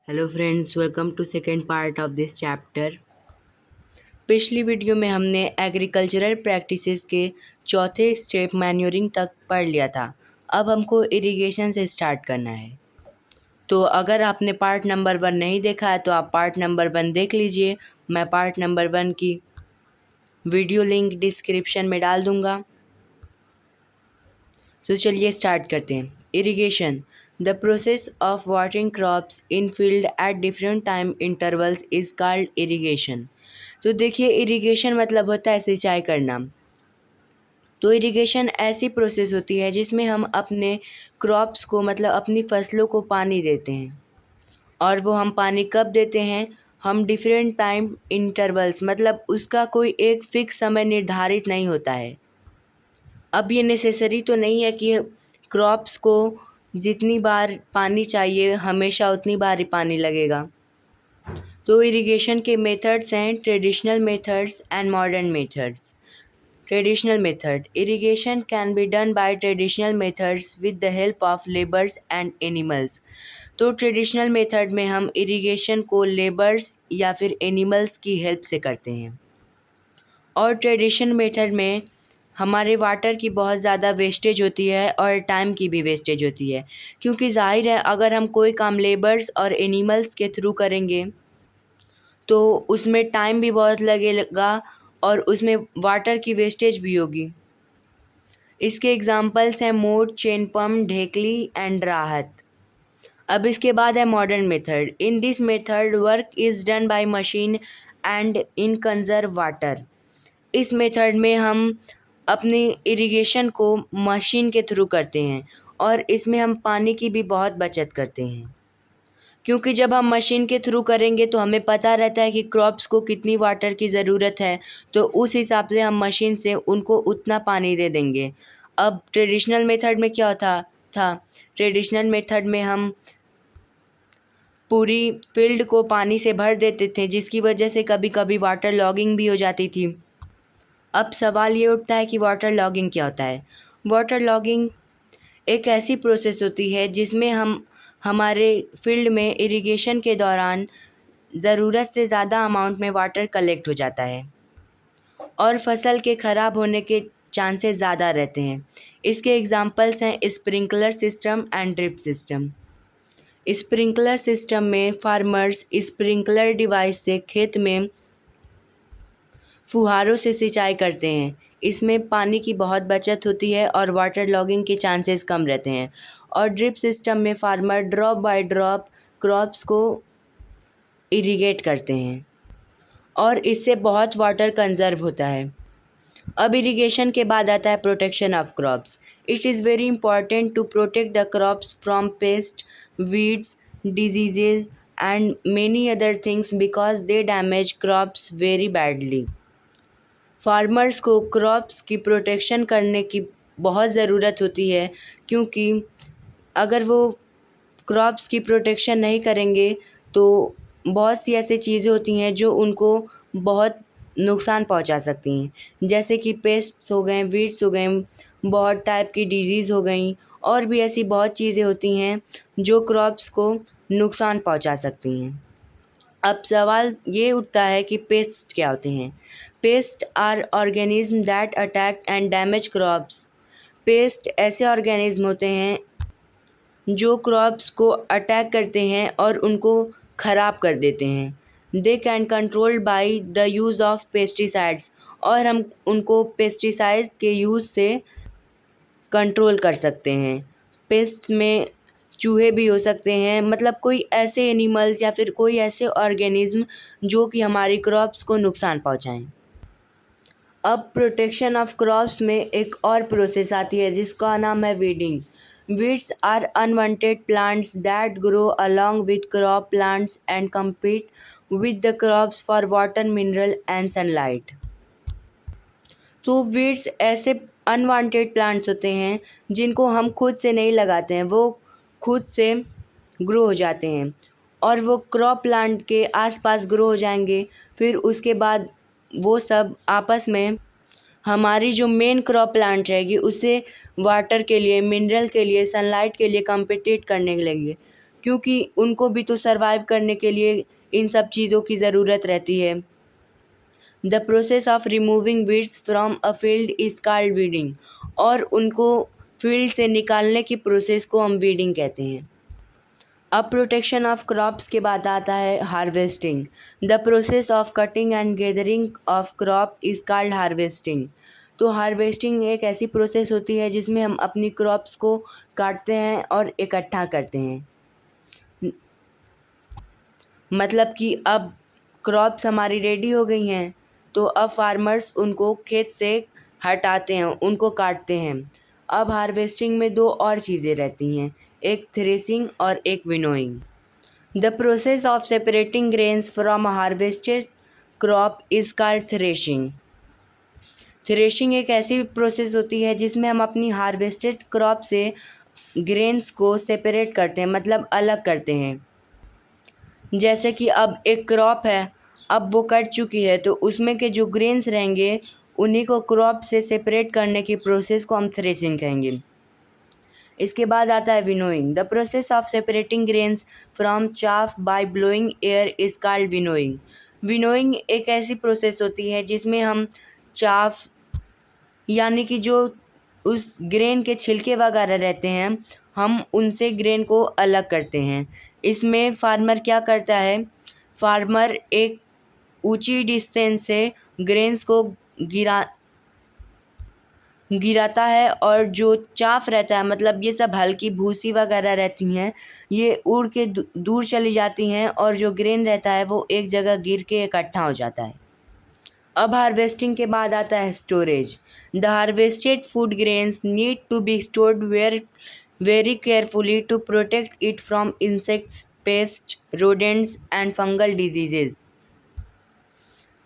Hello friends, welcome to second part of this chapter. पिछली video में हमने agricultural practices के चौथे स्टेप मैन्योरिंग तक पढ़ लिया था। अब हमको इरिगेशन से स्टार्ट करना है। तो अगर आपने पार्ट नंबर 1 नहीं देखा है तो आप पार्ट नंबर 1 देख लीजिए। मैं पार्ट नंबर 1 की वीडियो लिंक डिस्क्रिप्शन में डाल दूँगा। तो चलिए स्टार्ट करते हैं। Irrigation, the process of watering crops in field at different time intervals is called irrigation. तो देखिए, इरिगेशन मतलब होता है सिंचाई करना। तो इरिगेशन ऐसी प्रोसेस होती है जिसमें हम अपने क्रॉप्स को मतलब अपनी फसलों को पानी देते हैं। और वो हम पानी कब देते हैं? हम डिफरेंट टाइम इंटरवल्स मतलब उसका कोई एक फिक्स समय निर्धारित नहीं होता है। अब ये नेसेसरी तो नहीं है कि क्रॉप्स को जितनी बार पानी चाहिए हमेशा उतनी बार ही पानी लगेगा। तो इरिगेशन के मेथड्स हैं traditional methods and modern methods. Traditional method, irrigation can be done by traditional methods with the help of labours and animals. तो ट्रेडिशनल मेथड में हम इरिगेशन को लेबर्स या फिर एनिमल्स की हेल्प से करते हैं। और ट्रेडिशनल मेथड में हमारे वाटर की बहुत ज़्यादा वेस्टेज होती है और टाइम की भी वेस्टेज होती है, क्योंकि ज़ाहिर है अगर हम कोई काम लेबर्स और एनिमल्स के थ्रू करेंगे तो उसमें टाइम भी बहुत लगेगा और उसमें वाटर की वेस्टेज भी होगी। इसके एग्जांपल्स हैं मोट, चेन पम्प, ढेकली एंड राहत। अब इसके बाद है modern method. In this method work is done by machine and in conserve water. इस मेथड में हम अपनी इरिगेशन को मशीन के थ्रू करते हैं और इसमें हम पानी की भी बहुत बचत करते हैं, क्योंकि जब हम मशीन के थ्रू करेंगे तो हमें पता रहता है कि क्रॉप्स को कितनी वाटर की ज़रूरत है, तो उस हिसाब से हम मशीन से उनको उतना पानी दे देंगे। अब ट्रेडिशनल मेथड में क्या होता था? ट्रेडिशनल मेथड में हम पूरी फील्ड को पानी से भर देते थे, जिसकी वजह से कभी कभी वाटर लॉगिंग भी हो जाती थी। अब सवाल ये उठता है कि वाटर लॉगिंग क्या होता है? वाटर लॉगिंग एक ऐसी प्रोसेस होती है जिसमें हम हमारे फील्ड में इरिगेशन के दौरान ज़रूरत से ज़्यादा अमाउंट में वाटर कलेक्ट हो जाता है और फसल के ख़राब होने के चांसेस ज़्यादा रहते हैं। इसके एग्जांपल्स हैं sprinkler system and drip system. Sprinkler system में फार्मर्स स्प्रिंकलर डिवाइस से खेत में फुहारों से सिंचाई करते हैं। इसमें पानी की बहुत बचत होती है और वाटर लॉगिंग के चांसेस कम रहते हैं। और ड्रिप सिस्टम में farmer drop by drop crops को इरिगेट करते हैं और इससे बहुत वाटर कंजर्व होता है। अब इरिगेशन के बाद आता है protection of crops. It is very important to protect the crops from pest, weeds, diseases and many other things because they damage crops very badly. Farmers को क्रॉप्स की प्रोटेक्शन करने की बहुत ज़रूरत होती है, क्योंकि अगर वो क्रॉप्स की प्रोटेक्शन नहीं करेंगे तो बहुत सी ऐसी चीज़ें होती हैं जो उनको बहुत नुकसान पहुंचा सकती हैं, जैसे कि पेस्ट्स हो गए, वीड्स हो गए, बहुत टाइप की डिजीज़ हो गई और भी ऐसी बहुत चीज़ें होती हैं जो क्रॉप्स को नुकसान पहुंचा सकती हैं। अब सवाल ये उठता है कि पेस्ट क्या होते हैं? Pest are organism that attack and damage crops. Pest ऐसे ऑर्गेनिज्म होते हैं जो क्रॉप्स को अटैक करते हैं और उनको ख़राब कर देते हैं। They can control by the use of pesticides, और हम उनको पेस्टिसाइड्स के यूज़ से कंट्रोल कर सकते हैं। पेस्ट में चूहे भी हो सकते हैं, मतलब कोई ऐसे एनिमल्स या फिर कोई ऐसे ऑर्गेनिज्म जो कि हमारी क्रॉप्स को नुकसान पहुंचाएं। अब प्रोटेक्शन ऑफ क्रॉप्स में एक और प्रोसेस आती है जिसका नाम है weeding. Weeds are unwanted plants that grow along with crop plants and compete with the crops for water, mineral and sunlight। तो वीड्स ऐसे अनवांटेड प्लांट्स होते हैं जिनको हम खुद से नहीं लगाते हैं, वो खुद से ग्रो हो जाते हैं और वो क्रॉप प्लांट के आसपास ग्रो हो जाएंगे। फिर उसके बाद वो सब आपस में हमारी जो मेन क्रॉप प्लांट रहेगी उसे वाटर के लिए, मिनरल के लिए, सनलाइट के लिए कम्पिटिट करने लगेंगे, क्योंकि उनको भी तो सर्वाइव करने के लिए इन सब चीज़ों की ज़रूरत रहती है। The process of removing weeds from a field is called weeding, और उनको फील्ड से निकालने की प्रोसेस को हम वीडिंग कहते हैं। अब प्रोटेक्शन ऑफ क्रॉप्स के बाद आता है harvesting. The process of cutting and gathering of crop is called harvesting. तो हार्वेस्टिंग एक ऐसी प्रोसेस होती है जिसमें हम अपनी क्रॉप्स को काटते हैं और इकट्ठा करते हैं। मतलब कि अब क्रॉप्स हमारी रेडी हो गई हैं, तो अब फार्मर्स उनको खेत से हटाते हैं, उनको काटते हैं। अब हार्वेस्टिंग में दो और चीज़ें रहती हैं, एक थ्रेसिंग और एक winnowing. The process of separating grains from harvested crop is called threshing. Threshing एक ऐसी प्रोसेस होती है जिसमें हम अपनी हार्वेस्टेड क्रॉप से ग्रेन्स को सेपरेट करते हैं, मतलब अलग करते हैं। जैसे कि अब एक क्रॉप है, अब वो कट चुकी है, तो उसमें के जो ग्रेन्स रहेंगे उन्हीं को क्रॉप से सेपरेट करने की प्रोसेस को हम थ्रेसिंग कहेंगे। इसके बाद आता है winnowing. The process of separating grains from chaff by blowing air is called winnowing. Winnowing एक ऐसी प्रोसेस होती है जिसमें हम चाफ यानी कि जो उस ग्रेन के छिलके वगैरह रहते हैं, हम उनसे ग्रेन को अलग करते हैं। इसमें फार्मर क्या करता है, फार्मर एक ऊंची डिस्टेंस से ग्रेन्स को गिराता है, और जो चाफ रहता है, मतलब ये सब हल्की भूसी वगैरह रहती हैं, ये उड़ के दूर चली जाती हैं, और जो ग्रेन रहता है वो एक जगह गिर के इकट्ठा हो जाता है। अब हार्वेस्टिंग के बाद आता है storage. The harvested food grains need to be stored very carefully to protect it from insects, pest, rodents and fungal diseases.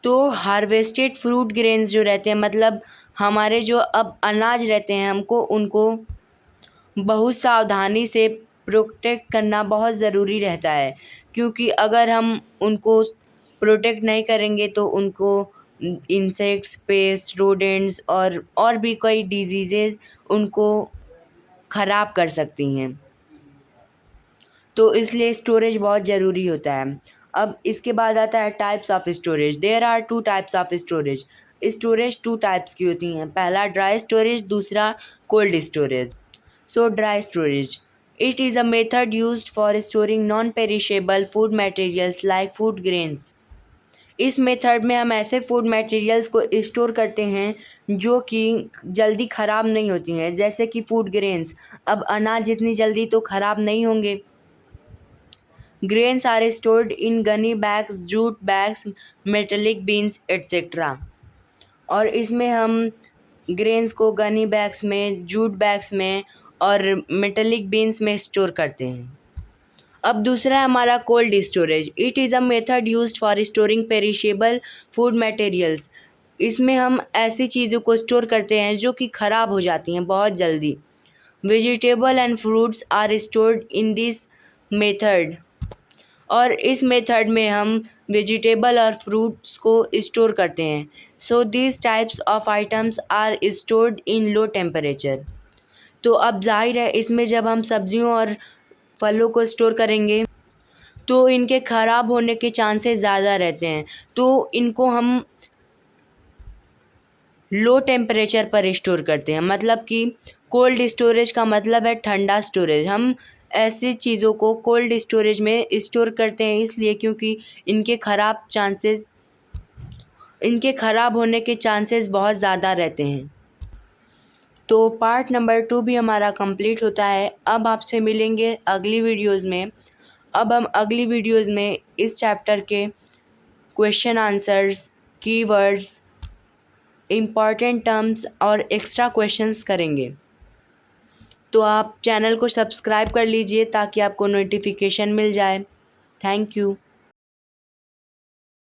तो हार्वेस्टेड फ्रूट ग्रेन्स जो रहते हैं, मतलब हमारे जो अब अनाज रहते हैं, हमको उनको बहुत सावधानी से प्रोटेक्ट करना बहुत ज़रूरी रहता है, क्योंकि अगर हम उनको प्रोटेक्ट नहीं करेंगे तो उनको इंसेक्ट्स, पेस्ट, रोडेंट्स और भी कई डिजीज़ेज़ उनको ख़राब कर सकती हैं। तो इसलिए स्टोरेज बहुत ज़रूरी होता है। अब इसके बाद आता है types of storage. There are 2 types of storage. Storage 2 types की होती हैं, पहला ड्राई स्टोरेज, दूसरा cold storage. So dry storage. It is a method used for storing non-perishable food materials like food grains. इस मेथड में हम ऐसे food materials को स्टोर करते हैं जो कि जल्दी ख़राब नहीं होती हैं, जैसे कि फूड ग्रेन्स। अब अनाज जितनी जल्दी तो ख़राब नहीं होंगे। Grains are stored in gunny bags, jute bags, metallic bins etcetera. और इसमें हम ग्रेन्स को गनी बैग्स में, जूट बैग्स में और मेटेलिक बीन्स में स्टोर करते हैं। अब दूसरा है हमारा cold storage. It is a method used for storing perishable food materials. इसमें हम ऐसी चीज़ों को स्टोर करते हैं जो कि ख़राब हो जाती हैं बहुत जल्दी। Vegetable and fruits are stored in this method. और इस मेथड में हम वेजिटेबल और फ्रूट्स को स्टोर करते हैं। So this types of items are stored in low temperature. तो अब जाहिर है इसमें जब हम सब्जियों और फलों को स्टोर करेंगे तो इनके ख़राब होने के चांसेस ज़्यादा रहते हैं। तो इनको हम लो टेम्परेचर पर स्टोर करते हैं, मतलब कि कोल्ड स्टोरेज का मतलब है ठंडा स्टोरेज। हम ऐसी चीज़ों को कोल्ड स्टोरेज में स्टोर करते हैं इसलिए क्योंकि इनके ख़राब होने के चांसेस बहुत ज़्यादा रहते हैं। तो पार्ट नंबर 2 भी हमारा कंप्लीट होता है। अब आपसे मिलेंगे अगली वीडियोज़ में। अब हम अगली वीडियोज़ में इस चैप्टर के question answers, keywords, important terms और एक्स्ट्रा क्वेश्चंस करेंगे। तो आप चैनल को सब्सक्राइब कर लीजिए ताकि आपको नोटिफिकेशन मिल जाए। Thank you.